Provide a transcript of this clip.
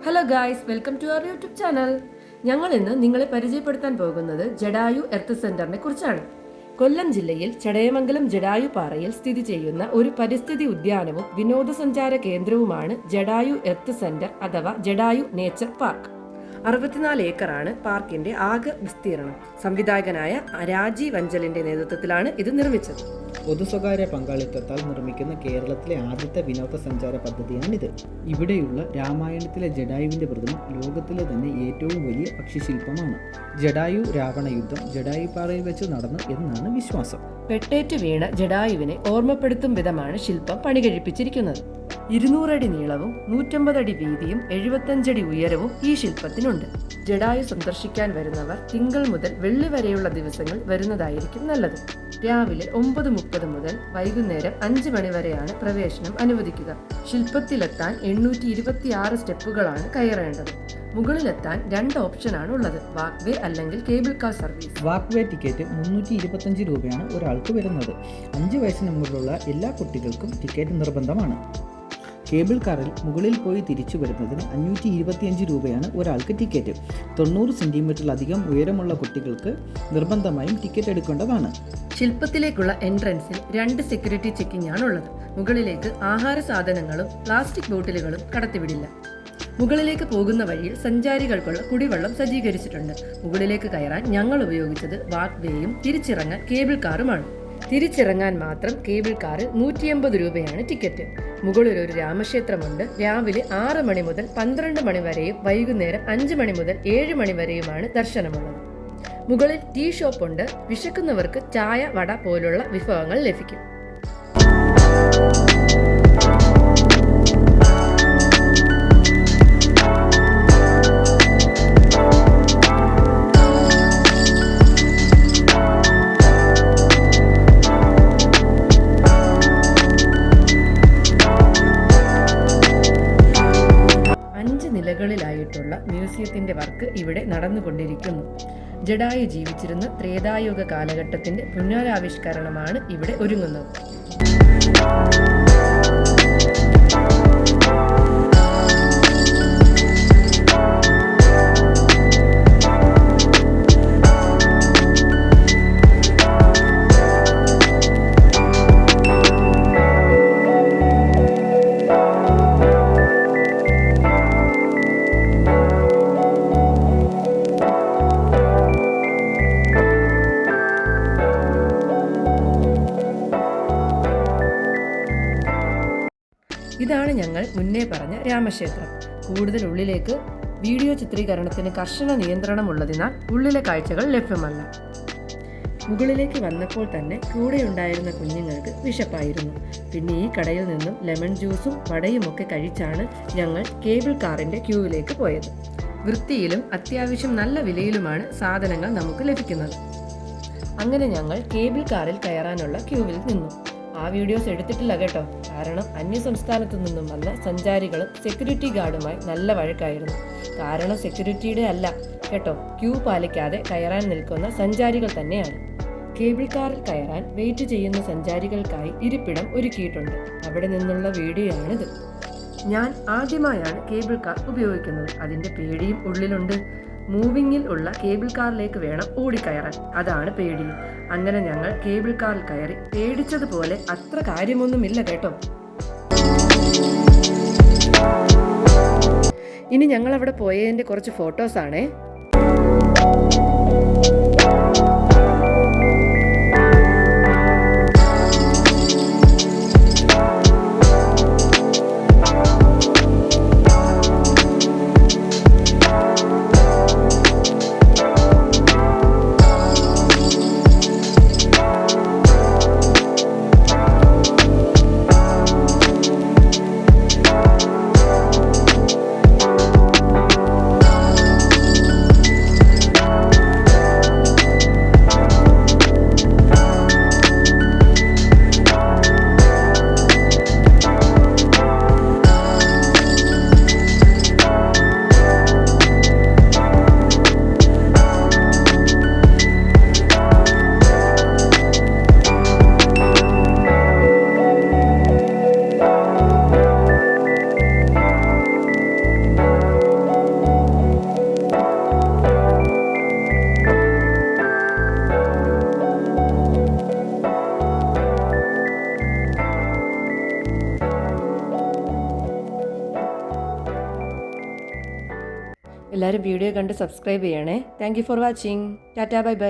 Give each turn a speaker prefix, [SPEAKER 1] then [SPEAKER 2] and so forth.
[SPEAKER 1] Hello guys, welcome to our YouTube channel. ഞങ്ങൾ ഇന്ന് നിങ്ങളെ പരിചയപ്പെടുത്താൻ പോകുന്നത് ജഡായു എർത്ത് സെന്ററിനെ കുറിച്ചാണ്. കൊല്ലം ജില്ലയിൽ ചടയമംഗലം ജഡായു പാറയിൽ സ്ഥിതി ചെയ്യുന്ന ഒരു പരിസ്ഥിതി ഉദ്യാനവും വിനോദസഞ്ചാര കേന്ദ്രവുമാണ് ജഡായു എർത്ത് സെന്റർ അഥവാ ജഡായു നേച്ചർ പാർക്ക്. 64 ഏക്കറാണ് പാർക്കിന്റെ ആകെ വിസ്തീർണം. സംവിധായകനായ രാജീവ് അഞ്ചലിന്റെ നേതൃത്വത്തിലാണ് ഇത് നിർമ്മിച്ചത്.
[SPEAKER 2] പൊതു സ്വകാര്യ പങ്കാളിത്തത്താൽ നിർമ്മിക്കുന്ന കേരളത്തിലെ ആദ്യത്തെ വിനോദസഞ്ചാര പദ്ധതിയാണിത്. ഇവിടെയുള്ള രാമായണത്തിലെ ജഡായുവിന്റെ പ്രതിമ ലോകത്തിലെ തന്നെ ഏറ്റവും വലിയ പക്ഷിശില്പമാണ്. ജഡായു രാവണ യുദ്ധം ജഡായുപ്പാറയിൽ വെച്ച് നടന്നു എന്നാണ് വിശ്വാസം.
[SPEAKER 1] പെട്ടേറ്റ് വീണ ജഡായുവിനെ ഓർമ്മപ്പെടുത്തും വിധമാണ് ശില്പം പണികഴിപ്പിച്ചിരിക്കുന്നത്. 200 അടി നീളവും 150 അടി വീതിയും 75 അടി ഉയരവും ഈ ശില്പത്തിനുണ്ട്. ജഡായു സന്ദർശിക്കാൻ വരുന്നവർ തിങ്കൾ മുതൽ വെള്ളി വരെയുള്ള ദിവസങ്ങൾ വരുന്നതായിരിക്കും നല്ലത്. രാവിലെ 9:30 മുതൽ വൈകുന്നേരം 5 മണി വരെയാണ് പ്രവേശനം അനുവദിക്കുക. ശില്പത്തിലെത്താൻ 826 സ്റ്റെപ്പുകളാണ് കയറേണ്ടത്. മുകളിലെത്താൻ 2 ഓപ്ഷനാണ് ഉള്ളത്: വാക്ക് വേ അല്ലെങ്കിൽ കേബിൾ കാർ സർവീസ്.
[SPEAKER 2] വാക്ക് വേ ടിക്കറ്റ് 325 രൂപയാണ് ഒരാൾക്ക് വരുന്നത്. 5 വയസ്സിന് മുകളിലുള്ള എല്ലാ കുട്ടികൾക്കും ടിക്കറ്റ് നിർബന്ധമാണ്. കേബിൾ കാറിൽ മുകളിൽ പോയി തിരിച്ചു വരുന്നതിന് 525 രൂപയാണ് ഒരാൾക്ക് ടിക്കറ്റ്. 90 സെന്റിമീറ്ററിലധികം ഉയരമുള്ള കുട്ടികൾക്ക് നിർബന്ധമായും ടിക്കറ്റ് എടുക്കേണ്ടതാണ്.
[SPEAKER 1] ശില്പത്തിലേക്കുള്ള എൻട്രൻസിൽ 2 സെക്യൂരിറ്റി ചെക്കിംഗ് ആണുള്ളത്. മുകളിലേക്ക് ആഹാര സാധനങ്ങളും പ്ലാസ്റ്റിക് ബോട്ടിലുകളും കടത്തിവിടില്ല. മുകളിലേക്ക് പോകുന്ന വഴിയിൽ സഞ്ചാരികൾക്കുള്ള കുടിവെള്ളം സജ്ജീകരിച്ചിട്ടുണ്ട്. മുകളിലേക്ക് കയറാൻ ഞങ്ങൾ ഉപയോഗിച്ചത് വാക്ക് വേയും തിരിച്ചിറങ്ങാൻ കേബിൾ കാറുമാണ്. തിരിച്ചിറങ്ങാൻ മാത്രം കേബിൾ കാറിൽ 180 രൂപയാണ് ടിക്കറ്റ്. മുകളിൽ ഒരു രാമക്ഷേത്രമുണ്ട്. രാവിലെ 6 മണി മുതൽ 12 മണി വരെയും വൈകുന്നേരം 5 മണി മുതൽ 7 മണി വരെയുമാണ് ദർശനമുള്ളത്. മുകളിൽ ടീ ഷോപ്പുണ്ട്. വിശക്കുന്നവർക്ക് ചായ, വട പോലുള്ള വിഭവങ്ങൾ ലഭിക്കും. നിലകളിലായിട്ടുള്ള മ്യൂസിയത്തിന്റെ വർക്ക് ഇവിടെ നടന്നുകൊണ്ടിരിക്കുന്നു. ജഡായു ജീവിച്ചിരുന്ന ത്രേതായുഗ കാലഘട്ടത്തിന്റെ പുനരാവിഷ്കരണമാണ് ഇവിടെ ഒരുങ്ങുന്നത്. ഇതാണ് ഞങ്ങൾ മുന്നേ പറഞ്ഞ രാമക്ഷേത്രം. കൂടുതൽ ഉള്ളിലേക്ക് വീഡിയോ ചിത്രീകരണത്തിന് കർശന നിയന്ത്രണമുള്ളതിനാൽ ഉള്ളിലെ കാഴ്ചകൾ ലഭ്യമല്ല. മുകളിലേക്ക് വന്നപ്പോൾ തന്നെ കൂടെയുണ്ടായിരുന്ന കുഞ്ഞുങ്ങൾക്ക് വിശപ്പായിരുന്നു. പിന്നെ ഈ കടയിൽ നിന്നും ലെമൺ ജ്യൂസും വടയുമൊക്കെ കഴിച്ചാണ് ഞങ്ങൾ കേബിൾ കാറിന്റെ ക്യൂവിലേക്ക് പോയത്. വൃത്തിയിലും അത്യാവശ്യം നല്ല വിലയിലുമാണ് സാധനങ്ങൾ നമുക്ക് ലഭിക്കുന്നത്. അങ്ങനെ ഞങ്ങൾ കേബിൾ കാറിൽ കയറാനുള്ള ക്യൂവിൽ നിന്നു. ആ വീഡിയോസ് എടുത്തിട്ടില്ല കേട്ടോ, കാരണം അന്യസംസ്ഥാനത്തു നിന്നും വന്ന സഞ്ചാരികളും സെക്യൂരിറ്റി ഗാർഡുമായി നല്ല വഴക്കായിരുന്നു. കാരണം സെക്യൂരിറ്റിയുടെ അല്ല കേട്ടോ, ക്യൂ പാലിക്കാതെ കയറാൻ നിൽക്കുന്ന സഞ്ചാരികൾ തന്നെയാണ്. കേബിൾ കാറിൽ കയറാൻ വെയിറ്റ് ചെയ്യുന്ന സഞ്ചാരികൾക്കായി ഇരിപ്പിടം ഒരുക്കിയിട്ടുണ്ട്. അവിടെ നിന്നുള്ള വീഡിയോ ആണിത്. ഞാൻ ആദ്യമായാണ് കേബിൾ കാർ ഉപയോഗിക്കുന്നത്. അതിൻ്റെ പേടിയും ഉള്ളിലുണ്ട്. മൂവിങ്ങിൽ ഉള്ള കേബിൾ കാറിലേക്ക് വേണം ഓടിക്കയറാൻ, അതാണ് പേടി. അങ്ങനെ ഞങ്ങൾ കേബിൾ കാറിൽ കയറി. പേടിച്ചതുപോലെ അത്ര കാര്യമൊന്നുമില്ല കേട്ടോ. ഇനി ഞങ്ങൾ അവിടെ പോയതിൻ്റെ കുറച്ച് ഫോട്ടോസാണേ. എല്ലാവരും വീഡിയോ കണ്ട് സബ്സ്ക്രൈബ് ചെയ്യണേ. Thank you for watching. Tata bye bye.